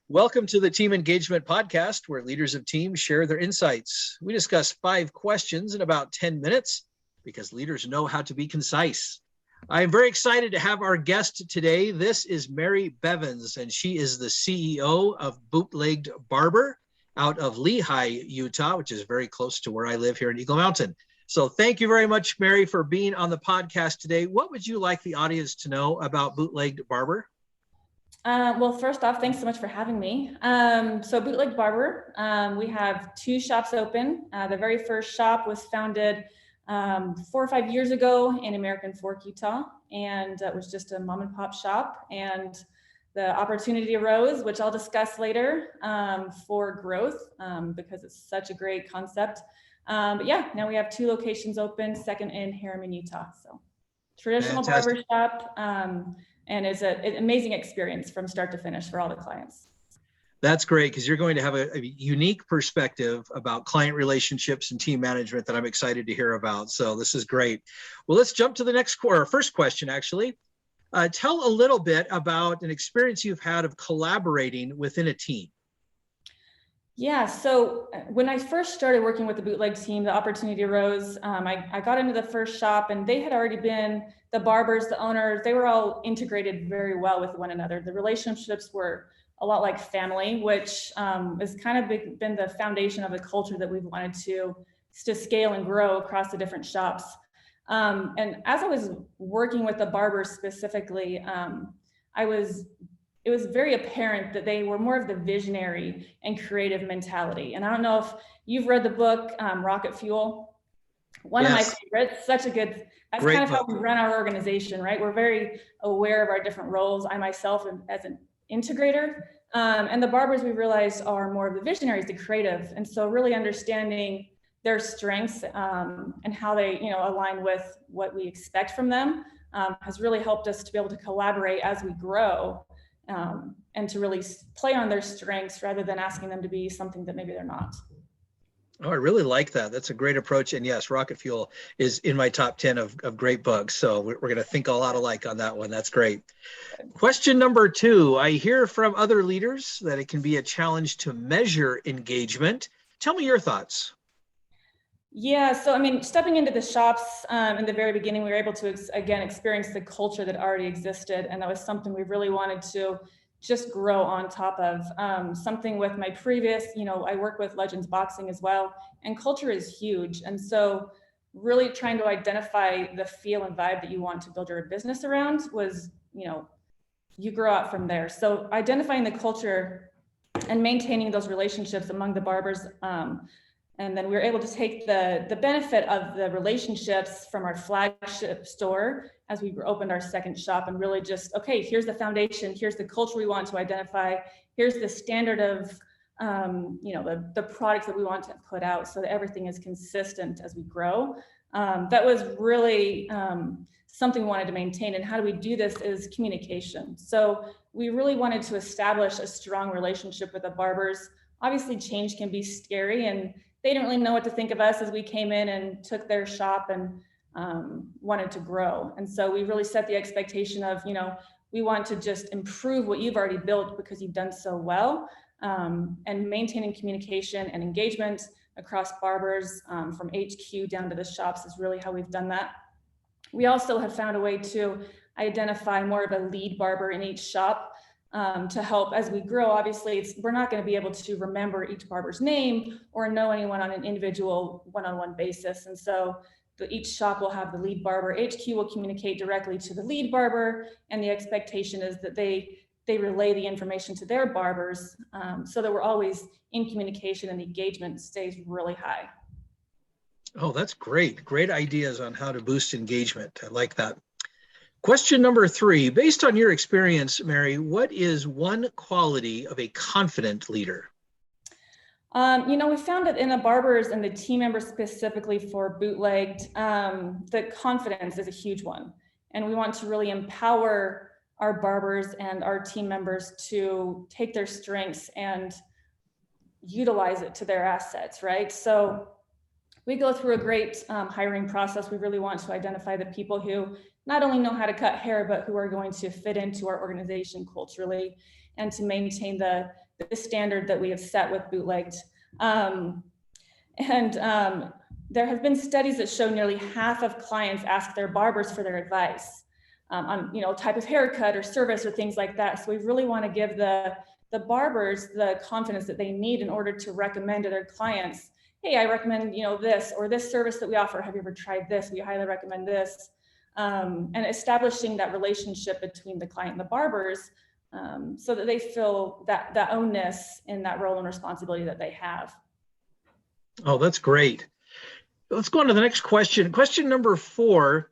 Welcome to the Team Engagement Podcast, where leaders of teams share their insights. We discuss 5 questions in about 10 minutes because leaders know how to be concise. I am very excited to have our guest today. This is Mary Bevins, and she is the CEO of Bootlegged Barber out of Lehi, Utah, which is very close to where I live here in Eagle Mountain. So thank you very much, Mary, for being on the podcast today. What would you like the audience to know about Bootlegged Barber? Well, first off, thanks so much for having me. So Bootlegged Barber, we have 2 shops open. The very first shop was founded 4 or 5 years ago in American Fork, Utah, and it was just a mom and pop shop. And the opportunity arose, which I'll discuss later, for growth because it's such a great concept. But yeah, now we have 2 locations open, second in Harriman, Utah. So traditional Fantastic. barber shop. And it's an amazing experience from start to finish for all the clients. That's great, because you're going to have a unique perspective about client relationships and team management that I'm excited to hear about. So this is great. Well, let's jump to the first question, actually. Tell a little bit about an experience you've had of collaborating within a team. Yeah, so when I first started working with the Bootleg team, the opportunity arose. I got into the first shop, and they had already been, the barbers, the owners, they were all integrated very well with one another. The relationships were a lot like family, which has kind of been the foundation of the culture that we've wanted to scale and grow across the different shops. And as I was working with the barbers specifically, it was very apparent that they were more of the visionary and creative mentality. And I don't know if you've read the book, Rocket Fuel. One of my favorites, that's great kind of book. How we run our organization, right? We're very aware of our different roles. I myself am as an integrator, and the barbers we realized are more of the visionaries, the creative. And so really understanding their strengths and how they align with what we expect from them has really helped us to be able to collaborate as we grow. And to really play on their strengths rather than asking them to be something that maybe they're not. Oh, I really like that. That's a great approach. And yes, Rocket Fuel is in my top 10 of great books. So we're going to think a lot alike on that one. That's great. Question number 2, I hear from other leaders that it can be a challenge to measure engagement. Tell me your thoughts. Yeah, so I mean, stepping into the shops in the very beginning, we were able to, again, experience the culture that already existed. And that was something we really wanted to just grow on top of. Something with my previous, I work with Legends Boxing as well, and culture is huge. And so really trying to identify the feel and vibe that you want to build your business around was, you grow out from there. So identifying the culture and maintaining those relationships among the barbers, and then we were able to take the benefit of the relationships from our flagship store as we opened our second shop, and really just, okay, here's the foundation, here's the culture we want to identify, here's the standard of, the products that we want to put out so that everything is consistent as we grow. That was really something we wanted to maintain. And how do we do this is communication. So we really wanted to establish a strong relationship with the barbers. Obviously, change can be scary, and they didn't really know what to think of us as we came in and took their shop and wanted to grow. And so we really set the expectation of, we want to just improve what you've already built because you've done so well, and maintaining communication and engagement across barbers from HQ down to the shops is really how we've done that. We also have found a way to identify more of a lead barber in each shop. To help as we grow. Obviously, we're not going to be able to remember each barber's name or know anyone on an individual one-on-one basis. And so each shop will have the lead barber. HQ will communicate directly to the lead barber. And the expectation is that they relay the information to their barbers so that we're always in communication and the engagement stays really high. Oh, that's great. Great ideas on how to boost engagement. I like that. Question number 3, based on your experience, Mary, what is one quality of a confident leader? We found that in the barbers and the team members specifically for Bootlegged, that confidence is a huge one. And we want to really empower our barbers and our team members to take their strengths and utilize it to their assets, right? So we go through a great hiring process. We really want to identify the people who not only know how to cut hair, but who are going to fit into our organization culturally. and to maintain the standard that we have set with Bootlegged. There have been studies that show nearly half of clients ask their barbers for their advice on, type of haircut or service or things like that. So we really want to give the barbers the confidence that they need in order to recommend to their clients, hey, I recommend, this or this service that we offer. Have you ever tried this? We highly recommend this. And establishing that relationship between the client and the barbers so that they feel that ownness in that role and responsibility that they have. Oh, that's great. Let's go on to the next question. Question number 4.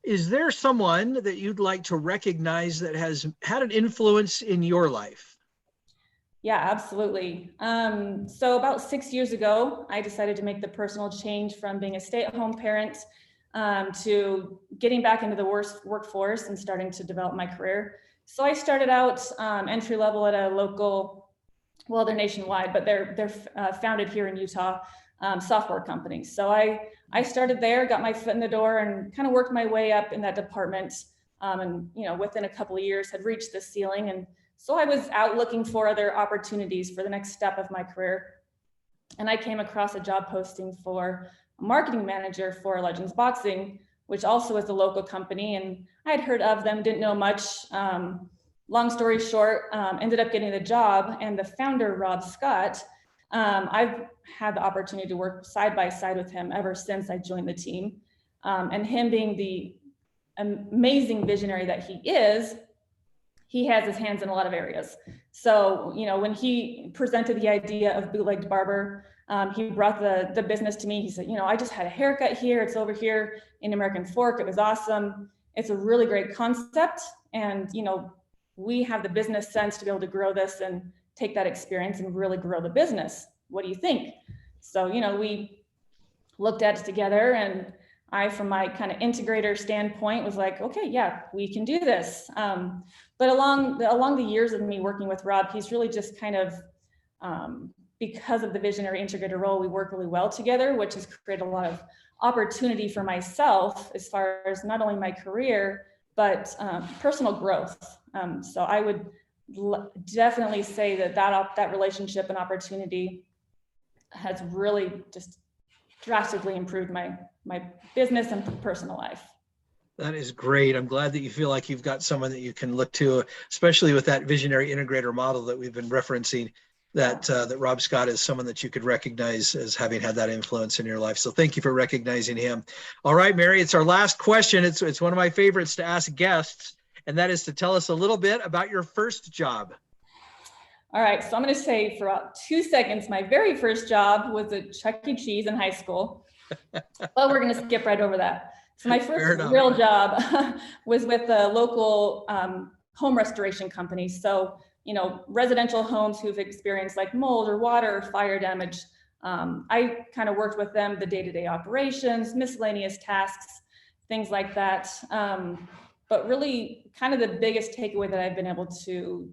Is there someone that you'd like to recognize that has had an influence in your life? Yeah, absolutely. So about 6 years ago, I decided to make the personal change from being a stay-at-home parent to getting back into the workforce and starting to develop my career. So I started out entry level at a local, well, they're nationwide, but they're founded here in Utah, software company. So I started there, got my foot in the door, and kind of worked my way up in that department. And within a couple of years, had reached the ceiling. And so I was out looking for other opportunities for the next step of my career. And I came across a job posting for a marketing manager for Legends Boxing, which also is a local company. And I had heard of them, didn't know much. Long story short, ended up getting the job. And the founder, Rob Scott, I've had the opportunity to work side by side with him ever since I joined the team. And him being the amazing visionary that he is, he has his hands in a lot of areas. So, when he presented the idea of Bootlegged Barber, he brought the business to me. He said, I just had a haircut here. It's over here in American Fork. It was awesome. It's a really great concept. And, we have the business sense to be able to grow this and take that experience and really grow the business. What do you think? So, we looked at it together, and I, from my kind of integrator standpoint, was like, okay, yeah, we can do this. But along the years of me working with Rob, he's really just kind of, because of the visionary integrator role, we work really well together, which has created a lot of opportunity for myself as far as not only my career, but personal growth. So I would definitely say that relationship and opportunity has really just drastically improved my business and personal life. That is great. I'm glad that you feel like you've got someone that you can look to, especially with that visionary integrator model that we've been referencing, that Rob Scott is someone that you could recognize as having had that influence in your life. So thank you for recognizing him. All right, Mary, it's our last question. It's one of my favorites to ask guests, and that is to tell us a little bit about your first job. All right, so I'm going to say for about 2 seconds, my very first job was at Chuck E. Cheese in high school. But we're going to skip right over that. So my first real job was with a local home restoration company. So, residential homes who've experienced like mold or water or fire damage. I kind of worked with them, the day-to-day operations, miscellaneous tasks, things like that. But really kind of the biggest takeaway that I've been able to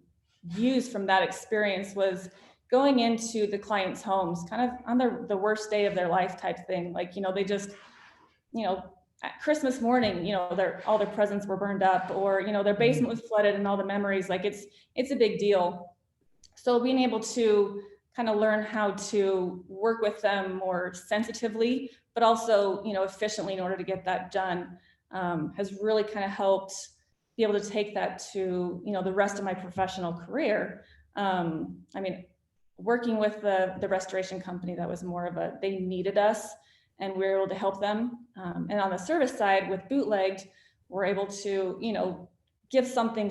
use from that experience was going into the clients' homes kind of on the worst day of their life type thing. Like, they just, at Christmas morning, all their presents were burned up, or, their basement was flooded and all the memories, like it's a big deal. So being able to kind of learn how to work with them more sensitively, but also, efficiently in order to get that done, has really kind of helped be able to take that to, the rest of my professional career. Working with the restoration company, that was more of they needed us and we were able to help them. And on the service side with Bootlegged, we're able to, give something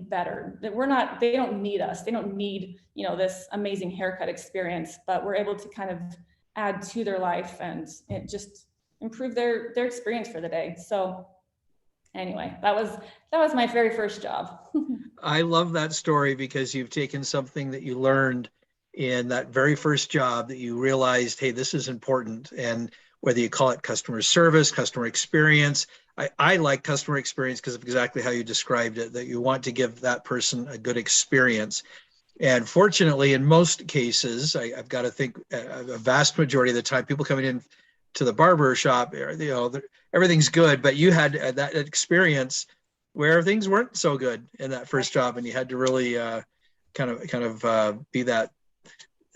better. That they don't need us. They don't need, this amazing haircut experience, but we're able to kind of add to their life and it just improve their experience for the day. So anyway, that was my very first job. I love that story because you've taken something that you learned in that very first job that you realized, hey, this is important. And whether you call it customer service, customer experience, I like customer experience because of exactly how you described it, that you want to give that person a good experience. And fortunately, in most cases, I've got to think a vast majority of the time, people coming in to the barber shop, everything's good, but you had that experience where things weren't so good in that first job, and you had to really kind of be that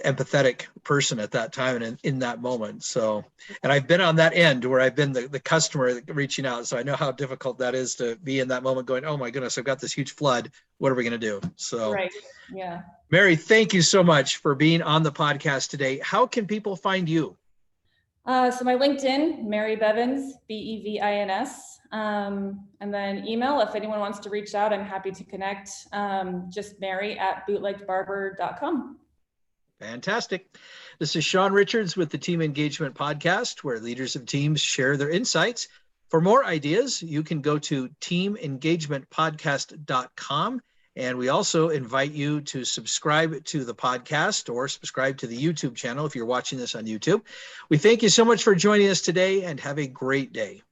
empathetic person at that time and in that moment. So, and I've been on that end where I've been the customer reaching out. So I know how difficult that is to be in that moment going, oh my goodness, I've got this huge flood. What are we going to do? So, right. Yeah. Mary, thank you so much for being on the podcast today. How can people find you? So my LinkedIn, Mary Bevins, Bevins. And then email, if anyone wants to reach out, I'm happy to connect. Just mary@bootleggedbarber.com. Fantastic. This is Sean Richards with the Team Engagement Podcast, where leaders of teams share their insights. For more ideas, you can go to teamengagementpodcast.com. And we also invite you to subscribe to the podcast or subscribe to the YouTube channel if you're watching this on YouTube. We thank you so much for joining us today and have a great day.